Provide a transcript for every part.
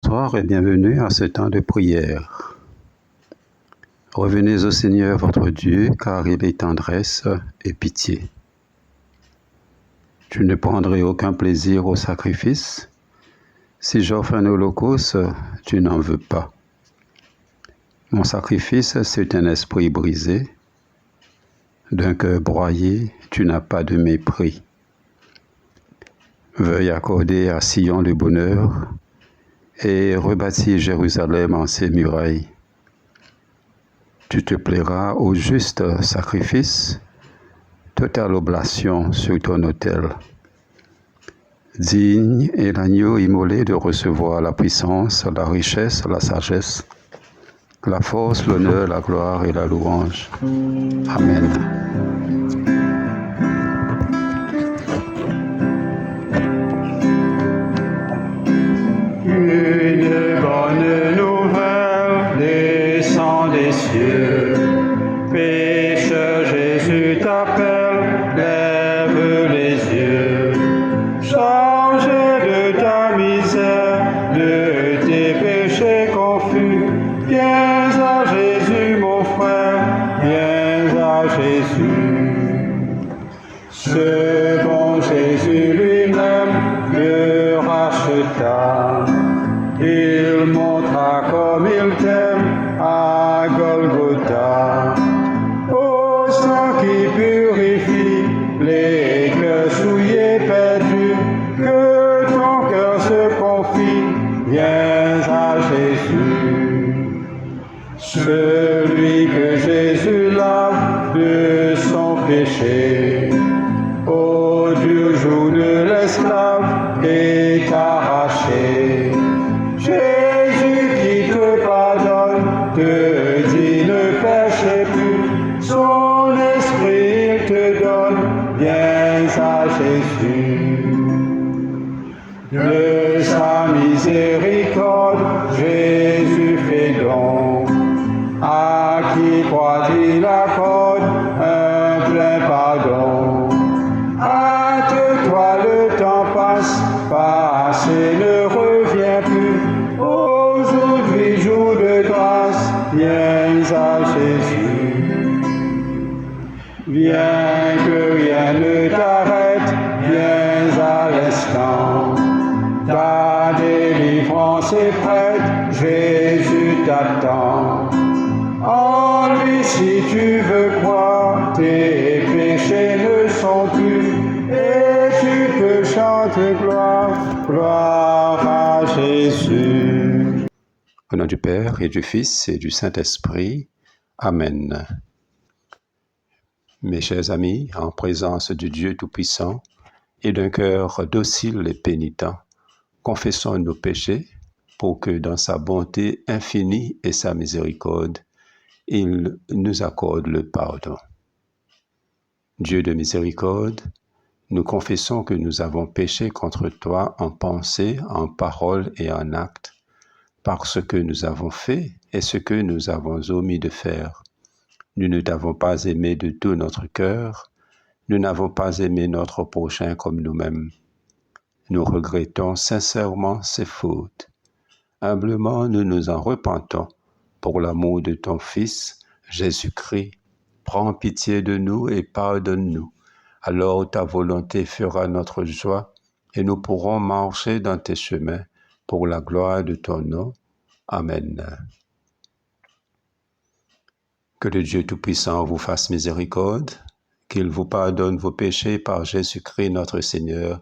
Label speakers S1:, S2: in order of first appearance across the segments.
S1: Bonsoir et bienvenue à ce temps de prière. Revenez au Seigneur votre Dieu, car il est tendresse et pitié. Je ne prendrai aucun plaisir au sacrifice. Si j'offre un holocauste, tu n'en veux pas. Mon sacrifice, c'est un esprit brisé. D'un cœur broyé, tu n'as pas de mépris. Veuille accorder à Sion le bonheur et rebâtir Jérusalem en ses murailles. Tu te plairas au juste sacrifice, totale oblation sur ton autel. Digne est l'agneau immolé de recevoir la puissance, la richesse, la sagesse, la force, l'honneur, la gloire et la louange. Amen.
S2: Une bonne nouvelle descend des cieux. Pécheur, Jésus t'appelle, lève les yeux. Chargé de ta misère, de tes péchés confus, viens à Jésus mon frère, viens à Jésus. Ce bon Jésus lui-même me racheta. Il montra comme il t'aime à Golgotha. Ô sang qui purifie les cœurs souillés perdus, que ton cœur se confie, viens à Jésus. Celui que Jésus lave de son péché, au dur joug de l'esclave est arraché. Jésus qui te pardonne, te dit ne péchez plus, son esprit il te donne, viens à Jésus. De sa miséricorde, Jésus fait don, à qui croit il accorde un plein pardon. Hâte-toi, le temps passe, passé ne revient plus. Aujourd'hui, jour de grâce, viens à Jésus. Viens que rien ne t'arrête, viens à l'instant. Ta délivrance est prête, Jésus t'attend. En lui, si tu veux croire, tes péchés ne sont plus, et tu peux chanter gloire, gloire à Jésus.
S1: Au nom du Père et du Fils et du Saint-Esprit. Amen. Mes chers amis, en présence du Dieu Tout-Puissant et d'un cœur docile et pénitent, confessons nos péchés pour que dans sa bonté infinie et sa miséricorde, il nous accorde le pardon. Dieu de miséricorde, nous confessons que nous avons péché contre toi en pensée, en parole et en acte, par ce que nous avons fait et ce que nous avons omis de faire. Nous ne t'avons pas aimé de tout notre cœur, nous n'avons pas aimé notre prochain comme nous-mêmes. Nous regrettons sincèrement ces fautes. Humblement, nous nous en repentons pour l'amour de ton Fils, Jésus-Christ, prends pitié de nous et pardonne-nous. Alors ta volonté fera notre joie et nous pourrons marcher dans tes chemins pour la gloire de ton nom. Amen. Que le Dieu Tout-Puissant vous fasse miséricorde, qu'il vous pardonne vos péchés par Jésus-Christ notre Seigneur,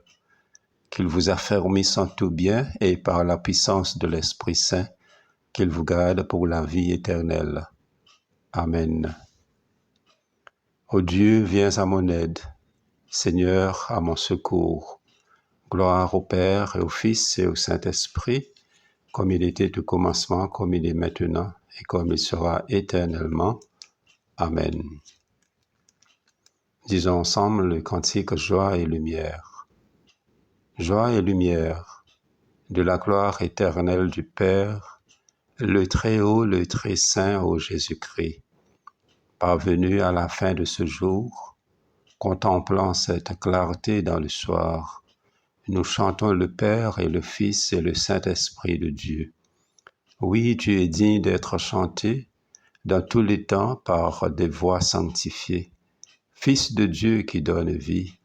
S1: qu'il vous affermisse en tout bien et par la puissance de l'Esprit Saint, qu'il vous garde pour la vie éternelle. Amen. Ô Dieu, viens à mon aide. Seigneur, à mon secours. Gloire au Père et au Fils et au Saint-Esprit, comme il était au commencement, comme il est maintenant et comme il sera éternellement. Amen. Disons ensemble le cantique Joie et lumière. Joie et lumière, de la gloire éternelle du Père, le Très-Haut, le Très-Saint, ô Jésus-Christ. Parvenu à la fin de ce jour, contemplant cette clarté dans le soir, nous chantons le Père et le Fils et le Saint-Esprit de Dieu. Oui, Dieu est digne d'être chanté dans tous les temps par des voix sanctifiées. Fils de Dieu qui donne vie,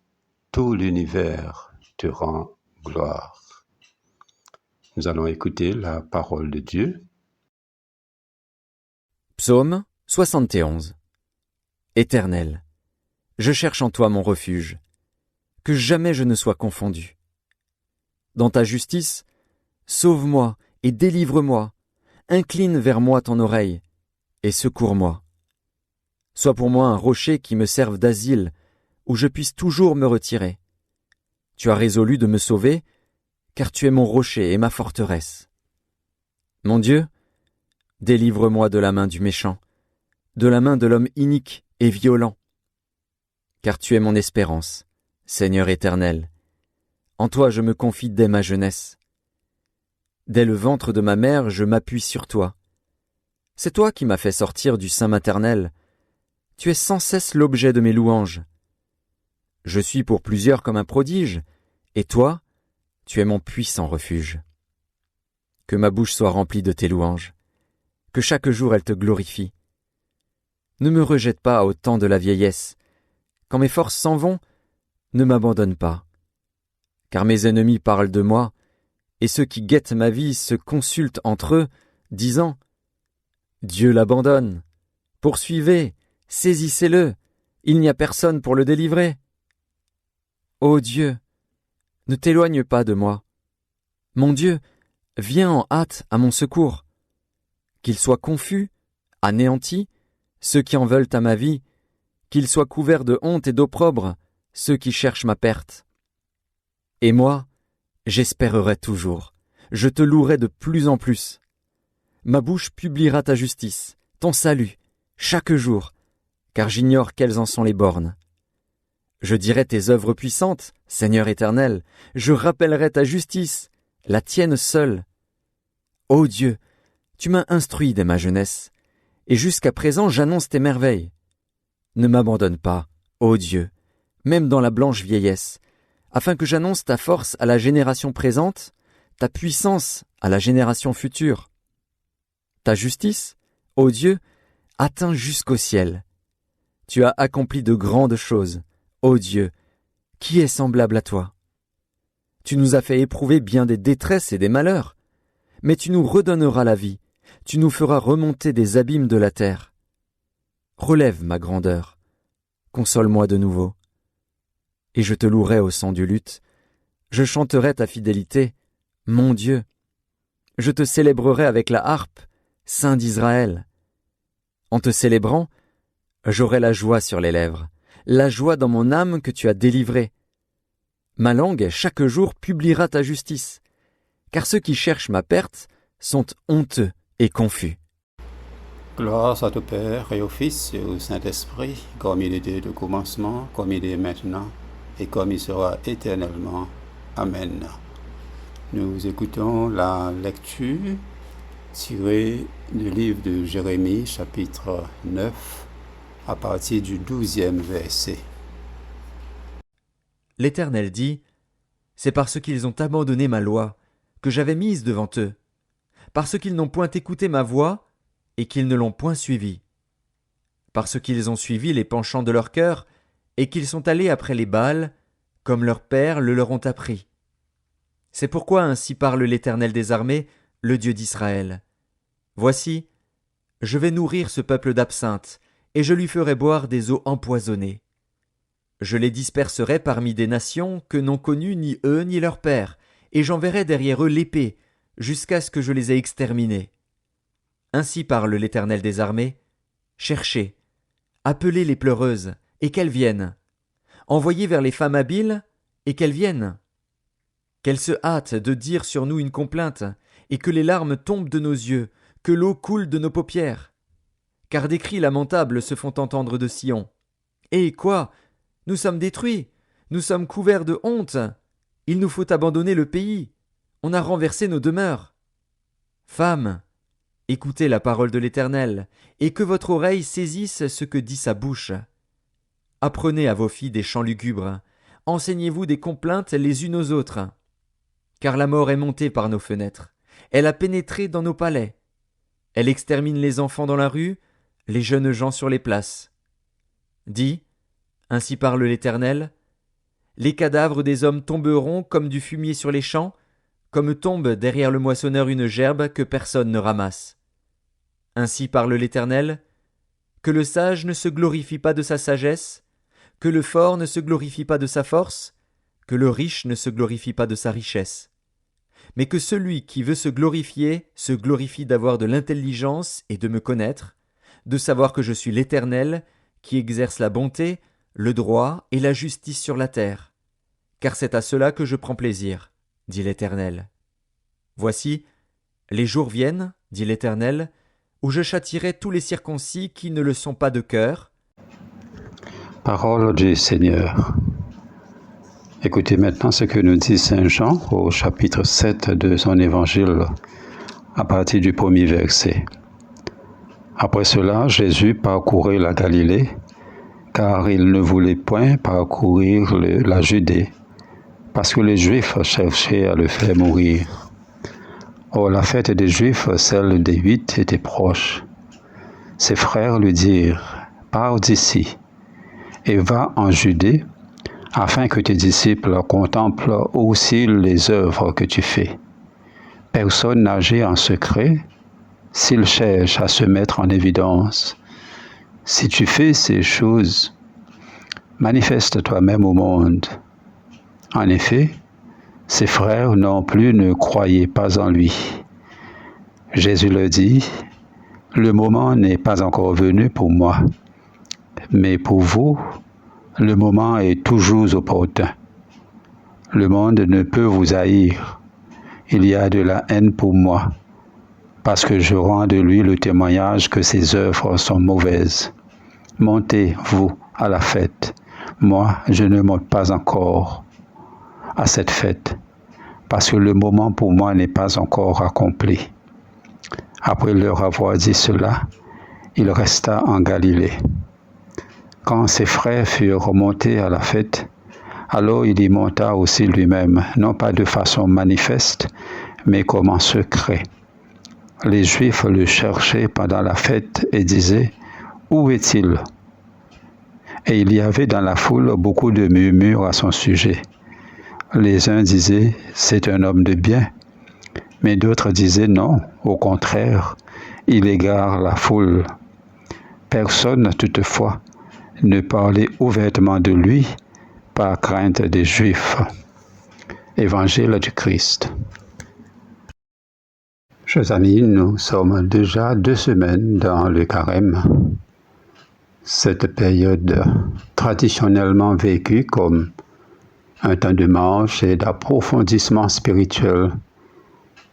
S1: tout l'univers te rend gloire. Nous allons écouter la parole de Dieu.
S3: Psaume 71. Éternel, je cherche en toi mon refuge, que jamais je ne sois confondu. Dans ta justice, sauve-moi et délivre-moi, incline vers moi ton oreille et secours-moi. Sois pour moi un rocher qui me serve d'asile, où je puisse toujours me retirer. Tu as résolu de me sauver, car tu es mon rocher et ma forteresse. Mon Dieu, délivre-moi de la main du méchant, de la main de l'homme inique et violent. Car tu es mon espérance, Seigneur éternel. En toi je me confie dès ma jeunesse. Dès le ventre de ma mère, je m'appuie sur toi. C'est toi qui m'as fait sortir du sein maternel. Tu es sans cesse l'objet de mes louanges. Je suis pour plusieurs comme un prodige, et toi, tu es mon puissant refuge. Que ma bouche soit remplie de tes louanges, que chaque jour elle te glorifie. Ne me rejette pas au temps de la vieillesse. Quand mes forces s'en vont, ne m'abandonne pas. Car mes ennemis parlent de moi, et ceux qui guettent ma vie se consultent entre eux, disant « Dieu l'abandonne. Poursuivez, saisissez-le, il n'y a personne pour le délivrer. » Ô Dieu, ne t'éloigne pas de moi. Mon Dieu, viens en hâte à mon secours. Qu'ils soient confus, anéantis, ceux qui en veulent à ma vie, qu'ils soient couverts de honte et d'opprobre, ceux qui cherchent ma perte. Et moi, j'espérerai toujours, je te louerai de plus en plus. Ma bouche publiera ta justice, ton salut, chaque jour, car j'ignore quelles en sont les bornes. Je dirai tes œuvres puissantes, Seigneur éternel, je rappellerai ta justice, la tienne seule. Ô Dieu, tu m'as instruit dès ma jeunesse, et jusqu'à présent j'annonce tes merveilles. Ne m'abandonne pas, ô Dieu, même dans la blanche vieillesse, afin que j'annonce ta force à la génération présente, ta puissance à la génération future. Ta justice, ô Dieu, atteint jusqu'au ciel. Tu as accompli de grandes choses, ô Dieu, qui est semblable à toi? Tu nous as fait éprouver bien des détresses et des malheurs, mais tu nous redonneras la vie, tu nous feras remonter des abîmes de la terre. Relève ma grandeur, console-moi de nouveau. Et je te louerai au son du luth, je chanterai ta fidélité, mon Dieu. Je te célébrerai avec la harpe, Saint d'Israël. En te célébrant, j'aurai la joie sur les lèvres, la joie dans mon âme que tu as délivrée. Ma langue chaque jour publiera ta justice, car ceux qui cherchent ma perte sont honteux et confus.
S1: Gloire soit au Père et au Fils et au Saint-Esprit, comme il était au commencement, comme il est maintenant, et comme il sera éternellement. Amen. Nous écoutons la lecture tirée du livre de Jérémie, chapitre 9, à partir du 12e verset.
S3: L'Éternel dit, « C'est parce qu'ils ont abandonné ma loi que j'avais mise devant eux, parce qu'ils n'ont point écouté ma voix et qu'ils ne l'ont point suivie. parce qu'ils ont suivi les penchants de leur cœur, et qu'ils sont allés après les Baals, comme leurs pères le leur ont appris. C'est pourquoi ainsi parle l'Éternel des armées, le Dieu d'Israël. Voici, je vais nourrir ce peuple d'absinthe, et je lui ferai boire des eaux empoisonnées. Je les disperserai parmi des nations que n'ont connues ni eux ni leurs pères, et j'enverrai derrière eux l'épée, jusqu'à ce que je les ai exterminés. Ainsi parle l'Éternel des armées. Cherchez, appelez les pleureuses, et qu'elles viennent. Envoyez vers les femmes habiles, et qu'elles viennent. Qu'elles se hâtent de dire sur nous une complainte, et que les larmes tombent de nos yeux, que l'eau coule de nos paupières. Car des cris lamentables se font entendre de Sion. Et quoi? Nous sommes détruits, nous sommes couverts de honte. Il nous faut abandonner le pays. On a renversé nos demeures. Femmes, écoutez la parole de l'Éternel, et que votre oreille saisisse ce que dit sa bouche. Apprenez à vos filles des chants lugubres, enseignez-vous des complaintes les unes aux autres. Car la mort est montée par nos fenêtres, elle a pénétré dans nos palais. Elle extermine les enfants dans la rue, les jeunes gens sur les places. Dis, ainsi parle l'Éternel, les cadavres des hommes tomberont comme du fumier sur les champs, comme tombe derrière le moissonneur une gerbe que personne ne ramasse. Ainsi parle l'Éternel, que le sage ne se glorifie pas de sa sagesse, que le fort ne se glorifie pas de sa force, que le riche ne se glorifie pas de sa richesse. Mais que celui qui veut se glorifie d'avoir de l'intelligence et de me connaître, de savoir que je suis l'Éternel, qui exerce la bonté, le droit et la justice sur la terre. Car c'est à cela que je prends plaisir, dit l'Éternel. Voici, les jours viennent, dit l'Éternel, où je châtierai tous les circoncis qui ne le sont pas de cœur.
S1: Parole du Seigneur. Écoutez maintenant ce que nous dit Saint Jean au chapitre 7 de son évangile, à partir du premier verset. Après cela, Jésus parcourait la Galilée, car il ne voulait point parcourir la Judée, parce que les Juifs cherchaient à le faire mourir. Or, la fête des Juifs, celle des 8, était proche. Ses frères lui dirent, « Pars d'ici, et va en Judée, afin que tes disciples contemplent aussi les œuvres que tu fais. Personne n'agit en secret, s'il cherche à se mettre en évidence. Si tu fais ces choses, manifeste toi-même au monde. » En effet, ses frères non plus ne croyaient pas en lui. Jésus leur dit, « Le moment n'est pas encore venu pour moi, mais pour vous, le moment est toujours opportun. Le monde ne peut vous haïr. Il y a de la haine pour moi, parce que je rends de lui le témoignage que ses œuvres sont mauvaises. Montez, vous, à la fête. Moi, je ne monte pas encore à cette fête, parce que le moment pour moi n'est pas encore accompli. » Après leur avoir dit cela, il resta en Galilée. Quand ses frères furent remontés à la fête, alors il y monta aussi lui-même, non pas de façon manifeste, mais comme en secret. Les Juifs le cherchaient pendant la fête et disaient, « Où est-il » Et il y avait dans la foule beaucoup de murmures à son sujet. Les uns disaient, « C'est un homme de bien », mais d'autres disaient, « Non, au contraire, il égare la foule. » Personne, toutefois, ne parlait ouvertement de lui par crainte des Juifs. Évangile du Christ. Chers amis, nous sommes déjà 2 semaines dans le carême. Cette période traditionnellement vécue comme un temps de marche et d'approfondissement spirituel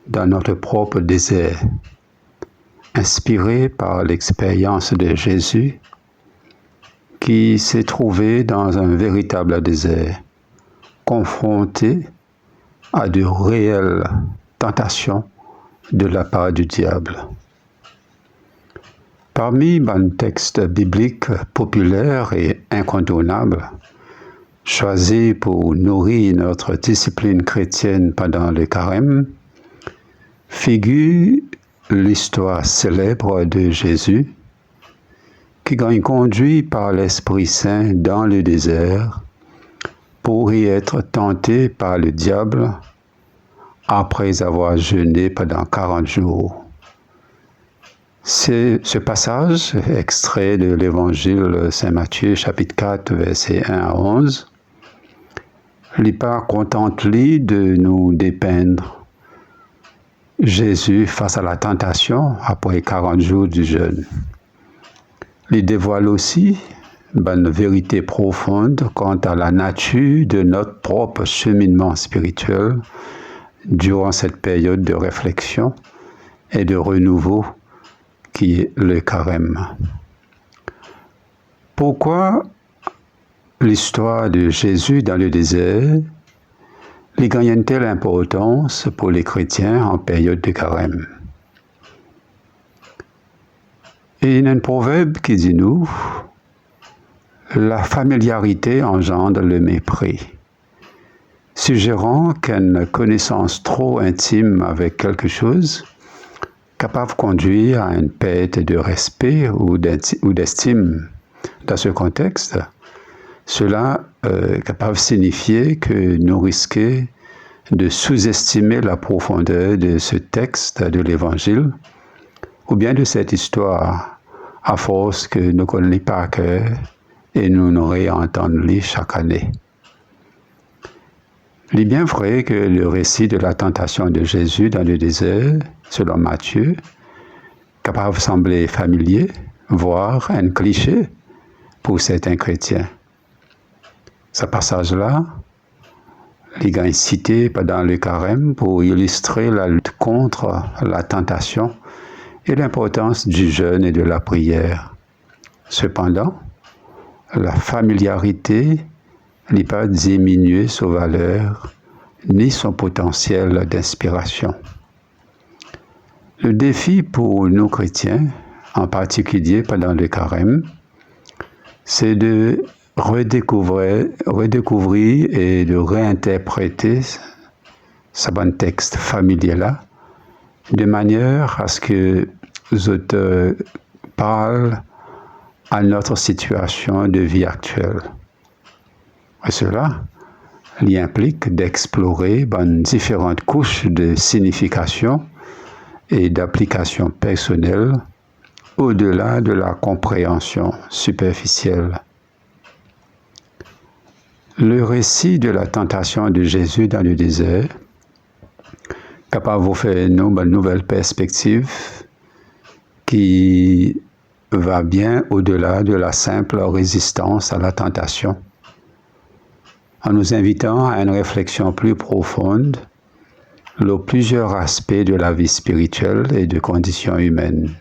S1: dans notre propre désert, inspiré par l'expérience de Jésus qui s'est trouvé dans un véritable désert, confronté à de réelles tentations de la part du diable. Parmi les textes bibliques populaires et incontournables, choisis pour nourrir notre discipline chrétienne pendant le carême, figure l'histoire célèbre de Jésus qui gagne conduit par l'Esprit Saint dans le désert pour y être tenté par le diable après avoir jeûné pendant 40 jours. C'est ce passage, extrait de l'Évangile Saint Matthieu, chapitre 4, versets 1 à 11, n'est pas contente de nous dépeindre Jésus face à la tentation après 40 jours du jeûne. Il dévoile aussi une vérité profonde quant à la nature de notre propre cheminement spirituel durant cette période de réflexion et de renouveau qui est le carême. Pourquoi l'histoire de Jésus dans le désert lui gagne une telle importance pour les chrétiens en période de carême? Et il y a un proverbe qui dit nous, la familiarité engendre le mépris, suggérant qu'une connaissance trop intime avec quelque chose capable de conduire à une perte de respect ou d'estime. Dans ce contexte, cela est capable de signifier que nous risquons de sous-estimer la profondeur de ce texte de l'Évangile ou bien de cette histoire à force que nous connaissons par cœur et nous nous réentendons chaque année. Il est bien vrai que le récit de la tentation de Jésus dans le désert, selon Matthieu, capable de sembler familier, voire un cliché pour certains chrétiens. Ce passage-là, il est cité pendant le carême pour illustrer la lutte contre la tentation et l'importance du jeûne et de la prière. Cependant, la familiarité n'est pas diminuer sa valeur ni son potentiel d'inspiration. Le défi pour nous chrétiens, en particulier pendant le carême, c'est de redécouvrir et de réinterpréter ce bon texte familier-là, de manière à ce que les auteurs parlent à notre situation de vie actuelle. Et cela il implique d'explorer différentes couches de signification et d'application personnelle au-delà de la compréhension superficielle. Le récit de la tentation de Jésus dans le désert capable de vous faire une nouvelle perspective qui va bien au-delà de la simple résistance à la tentation, en nous invitant à une réflexion plus profonde sur plusieurs aspects de la vie spirituelle et de conditions humaines.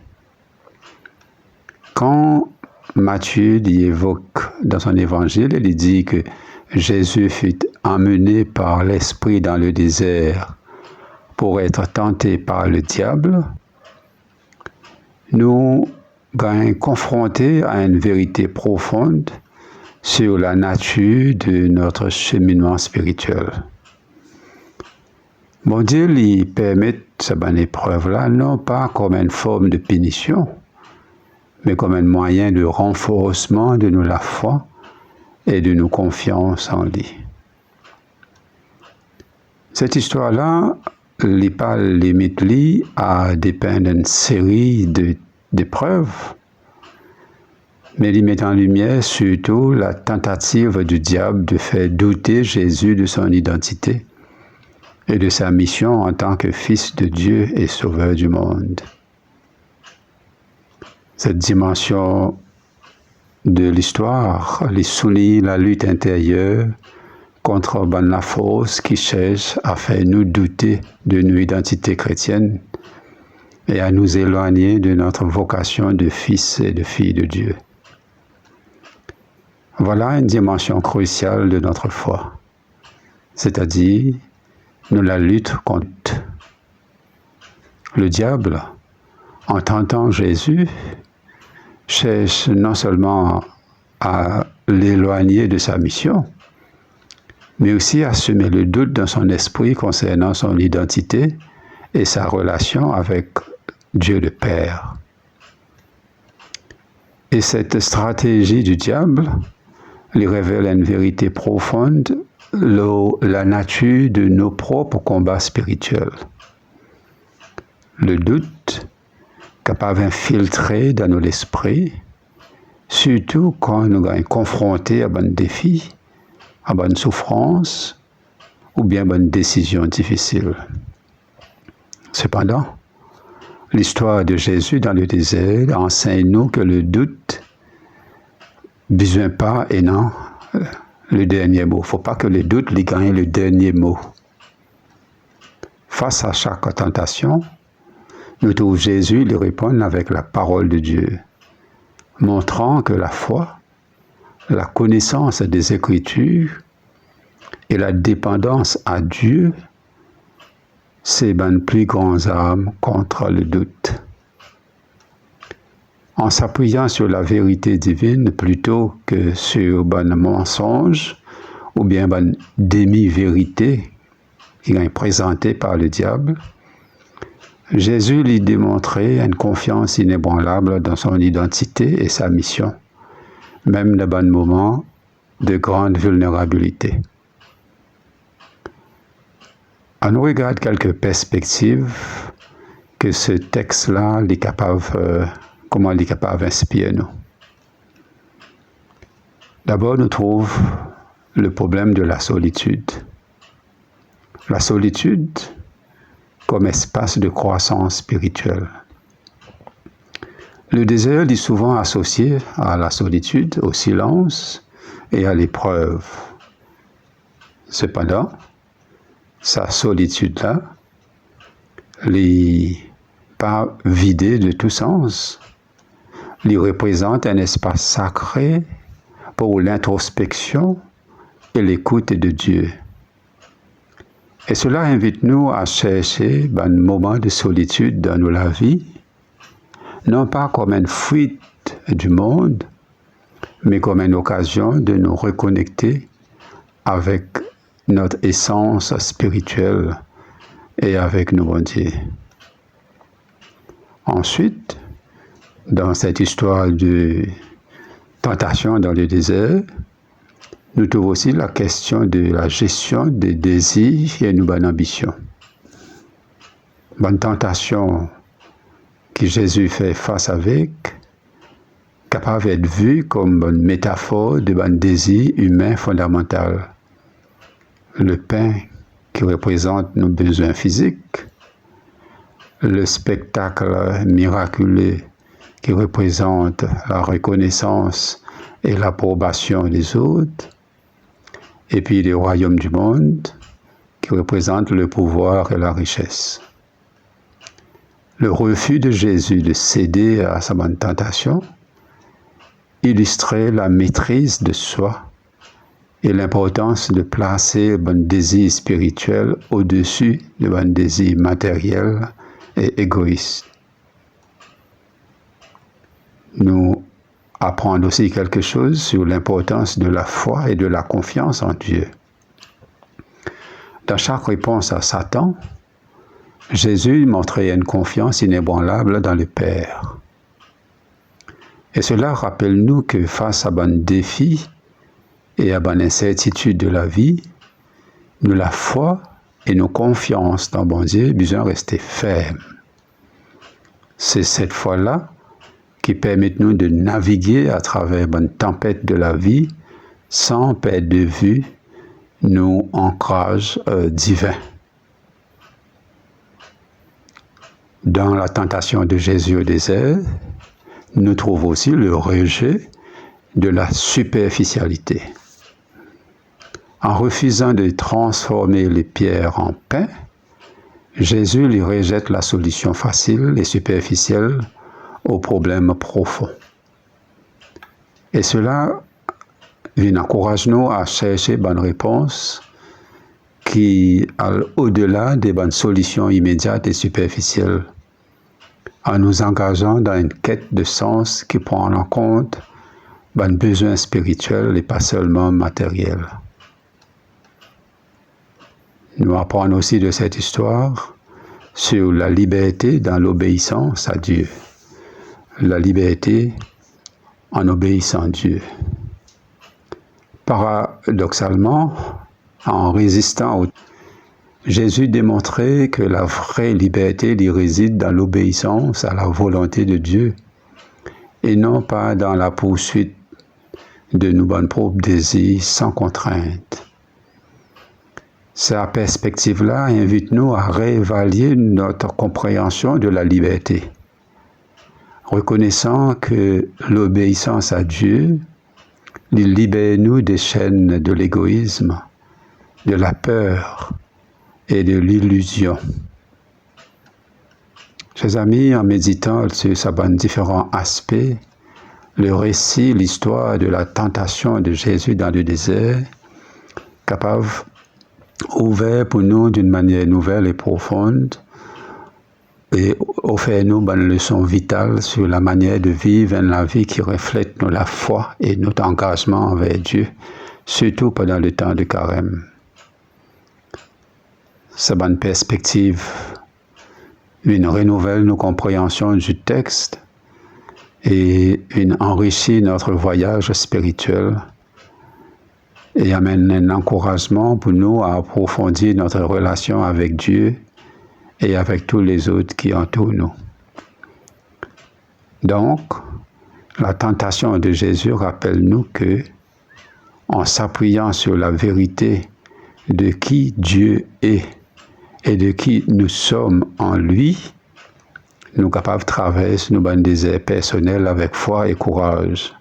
S1: Quand Matthieu évoque dans son évangile, il dit que Jésus fut emmené par l'Esprit dans le désert pour être tenté par le diable, nous sommes confrontés à une vérité profonde sur la nature de notre cheminement spirituel. Bon Dieu lui permet cette bonne épreuve-là, non pas comme une forme de punition, mais comme un moyen de renforcement de la foi et de nos confiance en lui. Cette histoire-là n'est pas limite à dépeindre une série d'épreuves, mais il met en lumière surtout la tentative du diable de faire douter Jésus de son identité et de sa mission en tant que Fils de Dieu et Sauveur du monde. Cette dimension de l'histoire lui souligne la lutte intérieure contre la force qui cherche à faire nous douter de nos identités chrétiennes et à nous éloigner de notre vocation de fils et de filles de Dieu. Voilà une dimension cruciale de notre foi, c'est-à-dire nous la lutte contre le diable. En tentant Jésus, cherche non seulement à l'éloigner de sa mission, mais aussi à semer le doute dans son esprit concernant son identité et sa relation avec Dieu le Père. Et cette stratégie du diable lui révèle une vérité profonde, la nature de nos propres combats spirituels. Le doute, capable d'infiltrer dans notre esprit, surtout quand nous sommes confrontés à un défi, à une souffrance ou bien à une décision difficile. Cependant, l'histoire de Jésus dans le désert enseigne-nous que le doute ne besoin pas et non le dernier mot. Il ne faut pas que le doute lui gagne le dernier mot. Face à chaque tentation, nous trouvons Jésus lui répondre avec la parole de Dieu, montrant que la foi, la connaissance des Écritures et la dépendance à Dieu, c'est une plus grande arme contre le doute. En s'appuyant sur la vérité divine plutôt que sur un mensonge ou bien une demi-vérité qui est présentée par le diable, Jésus lui démontrait une confiance inébranlable dans son identité et sa mission, même dans un moment de grande vulnérabilité. On regarde quelques perspectives que ce texte-là est capable, comment il est capable d'inspirer nous. D'abord, nous trouvons le problème de la solitude. La solitude comme espace de croissance spirituelle. Le désert est souvent associé à la solitude, au silence et à l'épreuve. Cependant, sa solitude-là n'est pas vidée de tout sens. Il représente un espace sacré pour l'introspection et l'écoute de Dieu. Et cela invite-nous à chercher un moment de solitude dans notre vie, non pas comme une fuite du monde, mais comme une occasion de nous reconnecter avec notre essence spirituelle et avec nos bon Dieu. Ensuite, dans cette histoire de tentation dans le désert, nous trouvons aussi la question de la gestion des désirs et de nos ambitions. Bonne tentation que Jésus fait face avec, capable d'être vue comme une métaphore de bon désir humain fondamental. Le pain qui représente nos besoins physiques, le spectacle miraculeux qui représente la reconnaissance et l'approbation des autres, et puis le royaume du monde qui représente le pouvoir et la richesse. Le refus de Jésus de céder à sa bonne tentation illustrait la maîtrise de soi et l'importance de placer le bon désir spirituel au-dessus du bon désir matériel et égoïste. Nous apprendre aussi quelque chose sur l'importance de la foi et de la confiance en Dieu. Dans chaque réponse à Satan, Jésus montrait une confiance inébranlable dans le Père. Et cela rappelle-nous que face à un défi et à une incertitude de la vie, nous la foi et nos confiances dans bon Dieu besoin rester fermes. C'est cette foi-là qui permet nous de naviguer à travers une tempête de la vie sans perdre de vue nos ancrages divins. Dans la tentation de Jésus au désert, nous trouvons aussi le rejet de la superficialité. En refusant de transformer les pierres en pain, Jésus lui rejette la solution facile et superficielle aux problèmes profonds. Et cela encourage nous à chercher bonne réponse qui est au-delà des bonnes solutions immédiates et superficielles, en nous engageant dans une quête de sens qui prend en compte nos besoins spirituels et pas seulement matériels. Nous apprenons aussi de cette histoire sur la liberté dans l'obéissance à Dieu. La liberté en obéissant à Dieu. Paradoxalement, en résistant, Jésus démontrait que la vraie liberté réside dans l'obéissance à la volonté de Dieu et non pas dans la poursuite de nos propres désirs sans contrainte. Cette perspective-là invite-nous à réévaluer notre compréhension de la liberté, reconnaissant que l'obéissance à Dieu libère-nous des chaînes de l'égoïsme, de la peur et de l'illusion. Chers amis, en méditant sur ces différents aspects, le récit, l'histoire de la tentation de Jésus dans le désert, capable, ouvert pour nous d'une manière nouvelle et profonde, et offert-nous une leçon vitale sur la manière de vivre la vie qui reflète la foi et notre engagement envers Dieu, surtout pendant le temps de carême. Cette bonne perspective renouvelle nos compréhensions du texte et enrichit notre voyage spirituel et amène un encouragement pour nous à approfondir notre relation avec Dieu et avec tous les autres qui entourent nous. Donc, la tentation de Jésus rappelle-nous que, en s'appuyant sur la vérité de qui Dieu est et de qui nous sommes en lui, nous sommes capables de traverser nos désirs personnels avec foi et courage,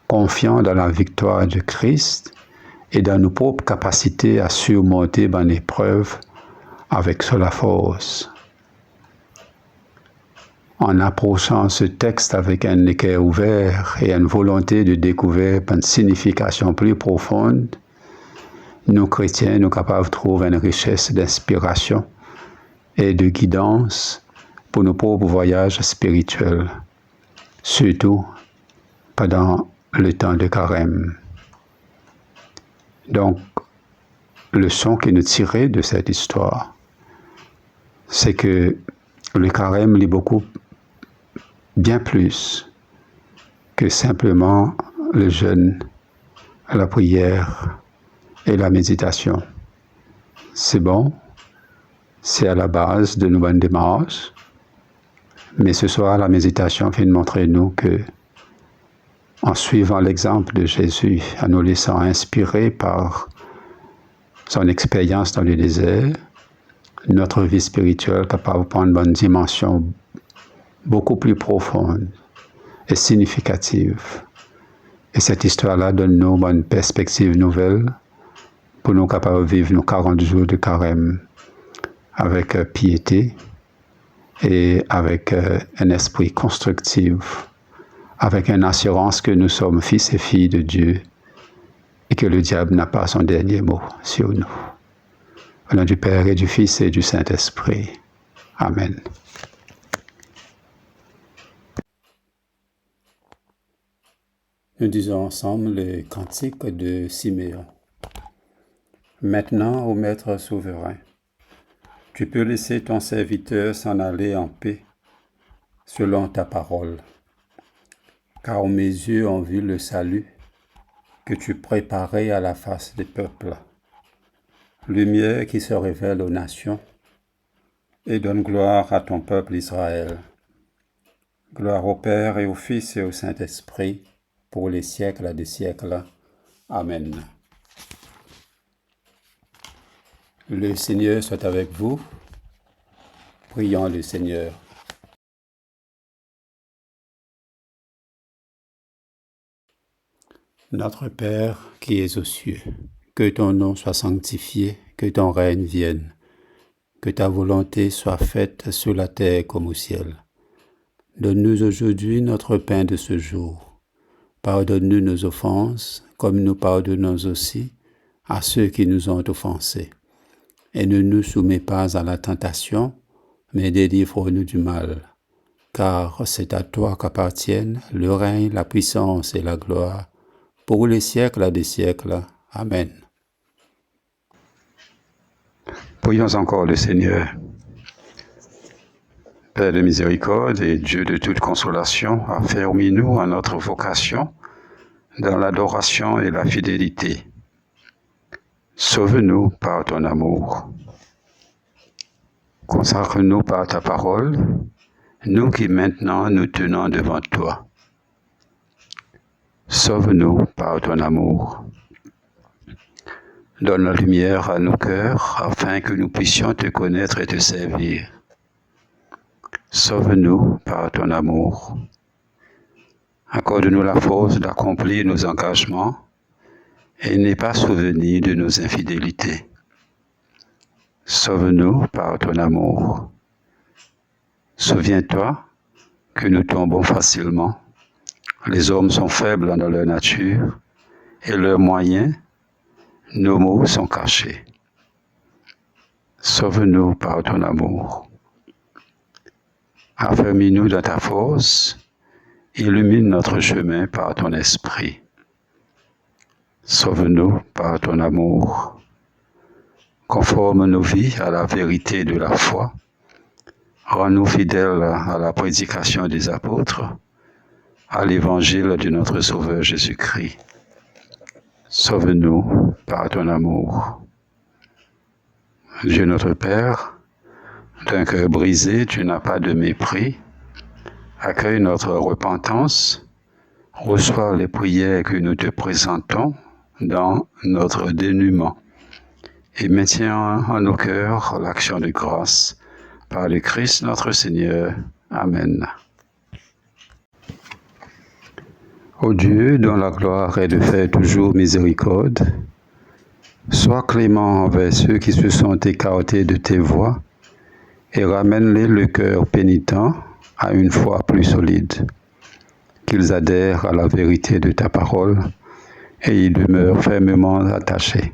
S1: confiants dans la victoire de Christ et dans nos propres capacités à surmonter les épreuves avec la force. En approchant ce texte avec un équerre ouvert et une volonté de découvrir une signification plus profonde, nous chrétiens, nous sommes capables de trouver une richesse d'inspiration et de guidance pour nos propres voyages spirituels, surtout pendant le temps de carême. Donc, le leçon que nous tirons de cette histoire, c'est que le carême est bien plus que simplement le jeûne, la prière et la méditation. C'est bon, c'est à la base de nos bonnes démarches, mais ce soir, la méditation vient de montrer nous que, en suivant l'exemple de Jésus, en nous laissant inspirer par son expérience dans le désert, notre vie spirituelle est capable de prendre une dimension beaucoup plus profonde et significative. Et cette histoire-là donne-nous une perspective nouvelle pour nous capables de vivre nos 40 jours de carême avec piété et avec un esprit constructif, avec une assurance que nous sommes fils et filles de Dieu et que le diable n'a pas son dernier mot sur nous. Au nom du Père et du Fils et du Saint-Esprit. Amen. Nous disons ensemble le cantique de Siméon. Maintenant, ô Maître souverain, tu peux laisser ton serviteur s'en aller en paix, selon ta parole. Car mes yeux ont vu le salut que tu préparais à la face des peuples. Lumière qui se révèle aux nations et donne gloire à ton peuple Israël. Gloire au Père et au Fils et au Saint-Esprit, pour les siècles des siècles. Amen. Le Seigneur soit avec vous. Prions le Seigneur. Notre Père qui es aux cieux, que ton nom soit sanctifié, que ton règne vienne, que ta volonté soit faite sur la terre comme au ciel. Donne-nous aujourd'hui notre pain de ce jour. Pardonne-nous nos offenses, comme nous pardonnons aussi à ceux qui nous ont offensés. Et ne nous soumets pas à la tentation, mais délivre-nous du mal. Car c'est à toi qu'appartiennent le règne, la puissance et la gloire, pour les siècles des siècles. Amen. Prions encore le Seigneur. Père de miséricorde et Dieu de toute consolation, affermis-nous en notre vocation dans l'adoration et la fidélité. Sauve-nous par ton amour. Consacre-nous par ta parole, nous qui maintenant nous tenons devant toi. Sauve-nous par ton amour. Donne la lumière à nos cœurs afin que nous puissions te connaître et te servir. Sauve-nous par ton amour. Accorde-nous la force d'accomplir nos engagements et n'aie pas souvenir de nos infidélités. Sauve-nous par ton amour. Souviens-toi que nous tombons facilement. Les hommes sont faibles dans leur nature et leurs moyens, nos maux sont cachés. Sauve-nous par ton amour. Affermis-nous dans ta force, illumine notre chemin par ton esprit. Sauve-nous par ton amour. Conforme nos vies à la vérité de la foi. Rends-nous fidèles à la prédication des apôtres, à l'évangile de notre Sauveur Jésus-Christ. Sauve-nous par ton amour. Dieu notre Père, d'un cœur brisé, tu n'as pas de mépris. Accueille notre repentance, reçois les prières que nous te présentons dans notre dénuement et maintiens en nos cœurs l'action de grâce par le Christ notre Seigneur. Amen. Ô Dieu, dont la gloire est de faire toujours miséricorde, sois clément envers ceux qui se sont écartés de tes voies et ramène-les le cœur pénitent à une foi plus solide, qu'ils adhèrent à la vérité de ta parole et y demeurent fermement attachés.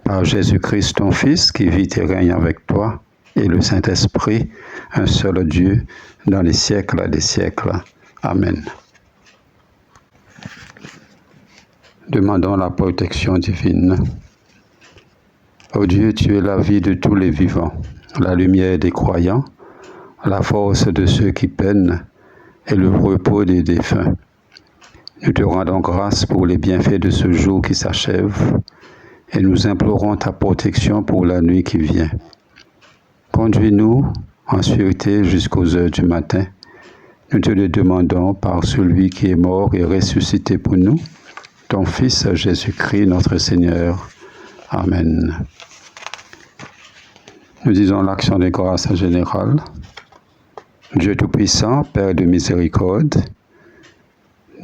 S1: Par Jésus-Christ, ton Fils, qui vit et règne avec toi, et le Saint-Esprit, un seul Dieu, dans les siècles des siècles. Amen. Demandons la protection divine. Ô Dieu, tu es la vie de tous les vivants, la lumière des croyants, la force de ceux qui peinent et le repos des défunts. Nous te rendons grâce pour les bienfaits de ce jour qui s'achève et nous implorons ta protection pour la nuit qui vient. Conduis-nous en sûreté jusqu'aux heures du matin. Nous te le demandons par celui qui est mort et ressuscité pour nous, ton Fils Jésus-Christ notre Seigneur. Amen. Nous disons l'action de grâce générale. Dieu Tout-Puissant, Père de miséricorde,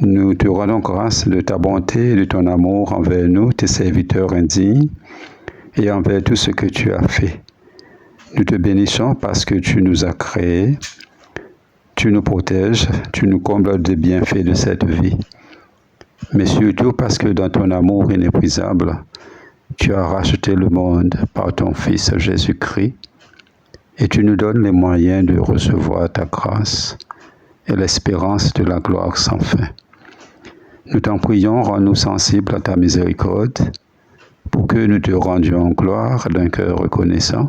S1: nous te rendons grâce de ta bonté et de ton amour envers nous, tes serviteurs indignes, et envers tout ce que tu as fait. Nous te bénissons parce que tu nous as créés, tu nous protèges, tu nous combles des bienfaits de cette vie. Mais surtout parce que dans ton amour inépuisable, tu as racheté le monde par ton Fils Jésus-Christ et tu nous donnes les moyens de recevoir ta grâce et l'espérance de la gloire sans fin. Nous t'en prions, rends-nous sensibles à ta miséricorde pour que nous te rendions gloire d'un cœur reconnaissant,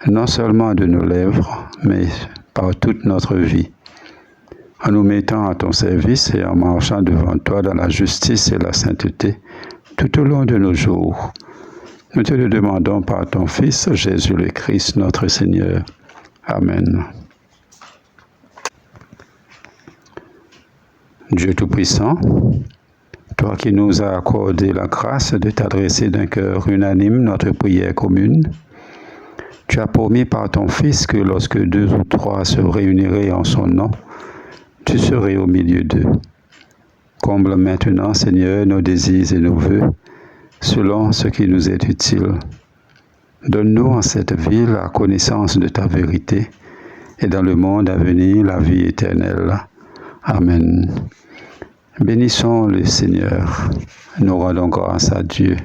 S1: non seulement de nos lèvres, mais par toute notre vie, en nous mettant à ton service et en marchant devant toi dans la justice et la sainteté tout au long de nos jours. Nous te le demandons par ton Fils, Jésus le Christ, notre Seigneur. Amen. Dieu Tout-Puissant, toi qui nous as accordé la grâce de t'adresser d'un cœur unanime notre prière commune, tu as promis par ton Fils que lorsque 2 ou 3 se réuniraient en son nom, tu serais au milieu d'eux. Comble maintenant, Seigneur, nos désirs et nos vœux, selon ce qui nous est utile. Donne-nous en cette vie la connaissance de ta vérité et dans le monde à venir la vie éternelle. Amen. Bénissons le Seigneur. Nous rendons grâce à Dieu.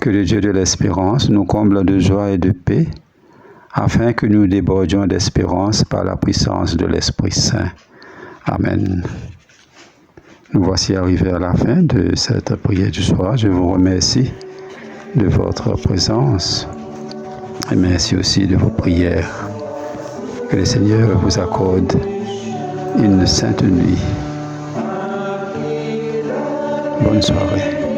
S1: Que le Dieu de l'espérance nous comble de joie et de paix, afin que nous débordions d'espérance par la puissance de l'Esprit Saint. Amen. Nous voici arrivés à la fin de cette prière du soir. Je vous remercie de votre présence et merci aussi de vos prières. Que le Seigneur vous accorde une sainte nuit. Bonne soirée.